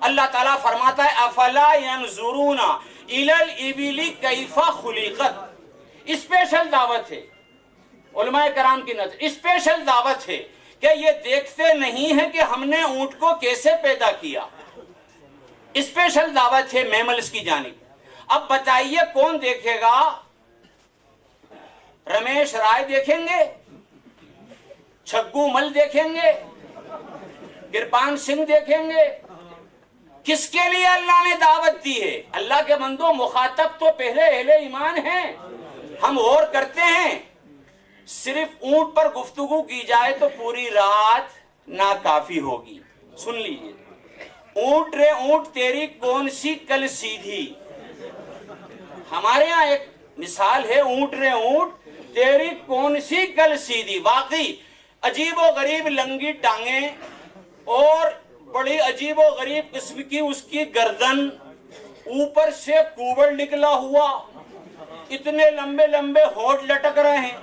اللہ تعالیٰ فرماتا ہے افلا ینظرون الی الابل کیف خلقت. اسپیشل دعوت ہے علماء کرام کی نظر، اسپیشل دعوت ہے کہ یہ دیکھتے نہیں ہیں کہ ہم نے اونٹ کو کیسے پیدا کیا. اسپیشل دعوت ہے میملز کی جانب. اب بتائیے کون دیکھے گا؟ رمیش رائے دیکھیں گے، چھگو مل دیکھیں گے، کرپان سنگھ دیکھیں گے؟ کس کے لیے اللہ نے دعوت دی ہے؟ اللہ کے بندو، مخاطب تو پہلے اہل ایمان ہیں. ہم غور کرتے ہیں، صرف اونٹ پر گفتگو کی جائے تو پوری رات ناکافی ہوگی. سن لیجئے، اونٹ رے اونٹ تیری کون سی کل سیدھی. ہمارے ہاں ایک مثال ہے، اونٹ رے اونٹ تیری کون سی کل سیدھی. واقعی عجیب و غریب لنگی ٹانگیں اور بڑی عجیب و غریب قسم کی اس کی گردن، اوپر سے کوبل نکلا ہوا، اتنے لمبے لمبے ہونٹ لٹک رہے ہیں.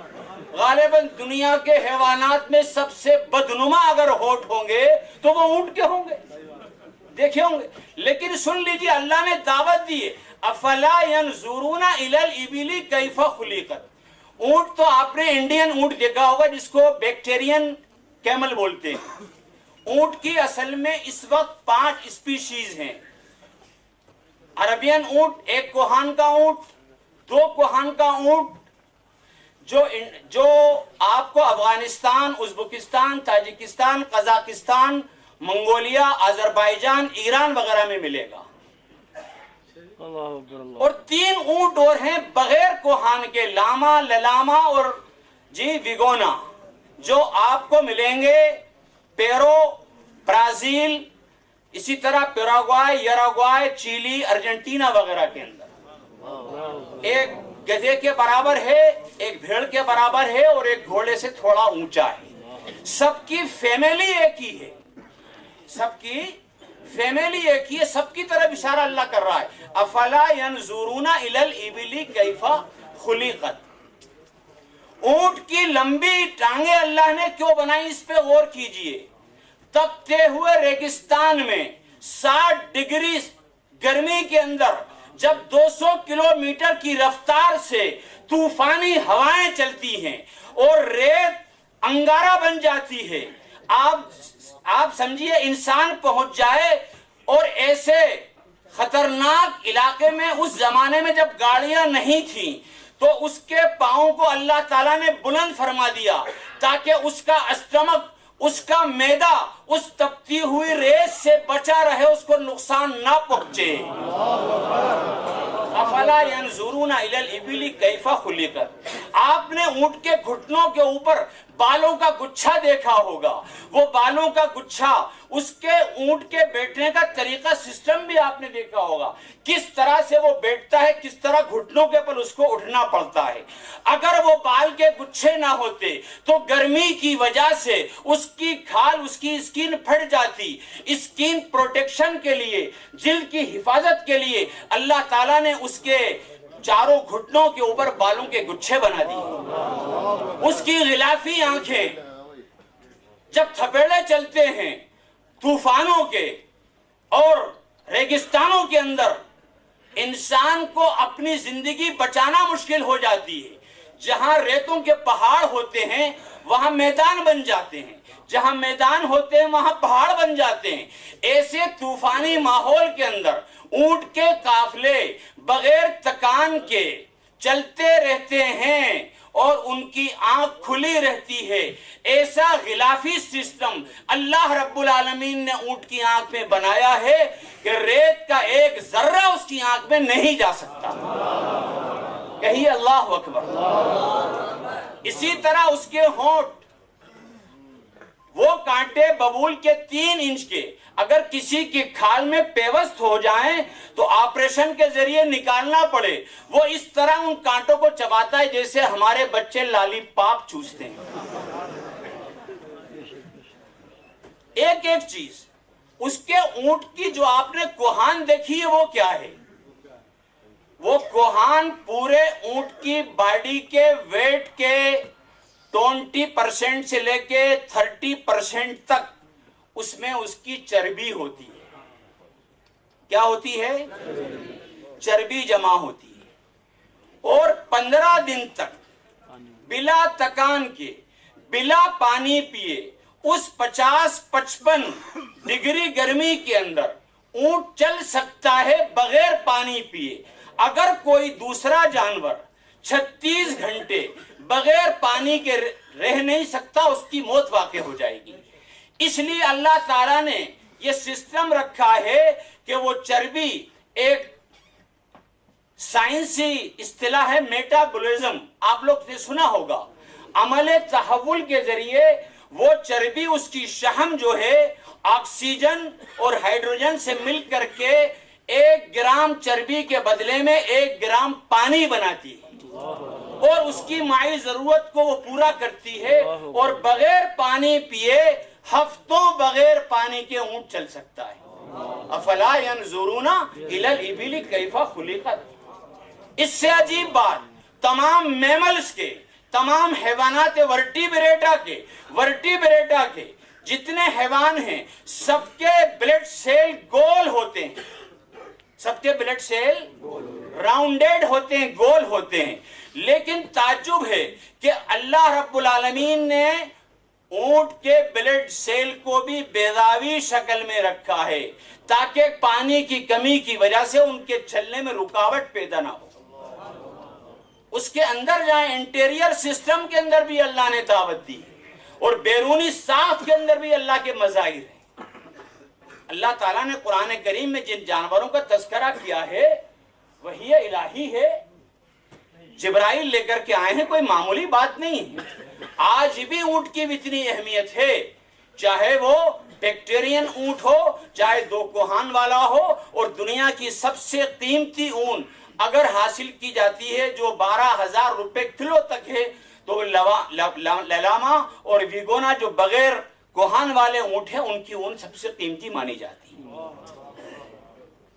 غالباً دنیا کے حیوانات میں سب سے بدنما اگر ہونٹ ہوں گے تو وہ اونٹ کے ہوں گے، دیکھے ہوں گے. لیکن سن لیجیے، اللہ نے دعوت دی ہے افلا ینظرون الی الابل کیف خلقت. اونٹ تو آپ نے انڈین اونٹ دیکھا ہوگا جس کو بیکٹیرین کیمل بولتے ہیں. اونٹ کی اصل میں اس وقت 5 اسپیشیز ہیں. عربین اونٹ، ایک کوہان کا اونٹ، 2 کوہان کا اونٹ جو آپ کو افغانستان، ازبکستان، تاجکستان، قزاقستان، منگولیا، آذربائیجان، ایران وغیرہ میں ملے گا. اور 3 اونٹ اور ہیں بغیر کوہان کے، لاما، للاما اور ویگونا، جو آپ کو ملیں گے پیرو، برازیل، اسی طرح پیراگوائے، یراگوائے، چیلی، ارجنٹینا وغیرہ کے اندر. ایک گدھے کے برابر ہے، ایک بھیڑ کے برابر ہے اور ایک گھوڑے سے تھوڑا اونچا ہے. سب کی فیملی ایک ہی ہے، سب کی فیملی ایک ہی ہے. سب کی طرف اشارہ اللہ کر رہا ہے افلا ینظرون الی الابل کیف خلقت. اونٹ کی لمبی ٹانگیں اللہ نے کیوں بنائی، اس پہ غور کیجئے. تپتے ہوئے ریگستان میں 60 ڈگری گرمی کے اندر جب 200 کلومیٹر کی رفتار سے طوفانی ہوائیں چلتی ہیں اور ریت انگارہ بن جاتی ہے، آپ سمجھیے انسان پہنچ جائے. اور ایسے خطرناک علاقے میں اس زمانے میں جب گاڑیاں نہیں تھیں تو اس کے پاؤں کو اللہ تعالیٰ نے بلند فرما دیا تاکہ اس کا اسٹمک، اس کا معدہ اس تپتی ہوئی ریت سے بچا رہے، اس کو نقصان نہ پہنچے. افلا ینظرون الی الابل کیف خلقت. آپ نے اونٹ کے گھٹنوں کے اوپر بالوں کا گچھا دیکھا ہوگا. وہ بالوں کا گچھا، اس کے اونٹ کے بیٹھنے کا طریقہ، سسٹم بھی آپ نے دیکھا ہوگا، کس طرح سے وہ بیٹھتا ہے، کس طرح گھٹنوں کے پر اس کو اٹھنا پڑتا ہے. اگر وہ بال کے گچھے نہ ہوتے تو گرمی کی وجہ سے اس کی کھال، اس کی اسکن پھٹ جاتی. اسکن پروٹیکشن کے لیے، جلد کی حفاظت کے لیے اللہ تعالیٰ نے اس کے چاروں گھٹنوں کے اوپر بالوں کے گچھے بنا دیے. اس کی غلافی آنکھیں جب تھپیڑے چلتے ہیں طوفانوں کے اور ریگستانوں کے اندر، انسان کو اپنی زندگی بچانا مشکل ہو جاتی ہے. جہاں ریتوں کے پہاڑ ہوتے ہیں وہاں میدان بن جاتے ہیں، جہاں میدان ہوتے ہیں وہاں پہاڑ بن جاتے ہیں. ایسے طوفانی ماحول کے اندر اونٹ کے قافلے بغیر تکان کے چلتے رہتے ہیں اور ان کی آنکھ کھلی رہتی ہے. ایسا غلافی سسٹم اللہ رب العالمین نے اونٹ کی آنکھ میں بنایا ہے کہ ریت کا ایک ذرہ اس کی آنکھ میں نہیں جا سکتا. کہیے اللہ اکبر. اسی طرح اس کے ہونٹ، وہ کانٹے ببول کے 3 انچ کے، اگر کسی کی کھال میں پیوست ہو جائیں تو آپریشن کے ذریعے نکالنا پڑے، وہ اس طرح ان کانٹوں کو چباتا ہے جیسے ہمارے بچے لالی پاپ چوستے ہیں. ایک ایک چیز. اس کے اونٹ کی جو آپ نے کوہان دیکھی ہے وہ کیا ہے؟ وہ کوہان پورے اونٹ کی باڈی کے ویٹ کے 20% سے لے کے 30% تک اس میں اس کی چربی ہوتی ہے. کیا ہوتی ہے؟ چربی جمع ہوتی ہے، اور 15 دن تک بلا تکان کے، بلا پانی پیے، اس 50-55 ڈگری گرمی کے اندر اونٹ چل سکتا ہے بغیر پانی پیے۔ اگر کوئی دوسرا جانور 36 گھنٹے بغیر پانی کے رہ نہیں سکتا، اس کی موت واقع ہو جائے گی۔ اس لیے اللہ تعالیٰ نے یہ سسٹم رکھا ہے کہ وہ چربی، ایک سائنسی اصطلاح ہے میٹابولزم، آپ لوگ نے سنا ہوگا، عمل تحول کے ذریعے وہ چربی، اس کی شحم جو ہے آکسیجن اور ہائیڈروجن سے مل کر کے 1 گرام چربی کے بدلے میں 1 گرام پانی بناتی ہے، اور اس کی مائی ضرورت کو وہ پورا کرتی ہے، اور بغیر پانی پیے ہفتوں بغیر پانی کے اونٹ چل سکتا ہے۔ افلا ينظرون الى الابل کیف خلقت۔ اس سے عجیب بات، تمام میملز کے، تمام حیوانات ورٹیبریٹا کے جتنے حیوان ہیں، سب کے بلڈ سیل گول ہوتے ہیں، سب کے بلڈ سیل راؤنڈیڈ ہوتے ہیں، گول ہوتے ہیں۔ لیکن تعجب ہے کہ اللہ رب العالمین نے اونٹ کے بلڈ سیل کو بھی بیضاوی شکل میں رکھا ہے، تاکہ پانی کی کمی کی وجہ سے ان کے چلنے میں رکاوٹ پیدا نہ ہو۔ اس کے اندر جائیں، انٹیریئر سسٹم کے اندر بھی اللہ نے دعوت دی، اور بیرونی ساخت کے اندر بھی اللہ کے مظاہر ہیں۔ اللہ تعالیٰ نے قرآن کریم میں جن جانوروں کا تذکرہ کیا ہے، وحی الہی ہے، جبرائیل لے کر کے آئے ہیں، کوئی معمولی بات نہیں ہے۔ آج بھی اونٹ کی اتنی اہمیت ہے، چاہے وہ بیکٹیرین اونٹ ہو، چاہے 2 کوہان والا ہو، اور دنیا کی سب سے قیمتی اون اگر حاصل کی جاتی ہے جو 12,000 روپے کلو تک ہے، تو للاما اور ویگونا جو بغیر کوہان والے اونٹ ہیں، ان کی اون سب سے قیمتی مانی جاتی ہے۔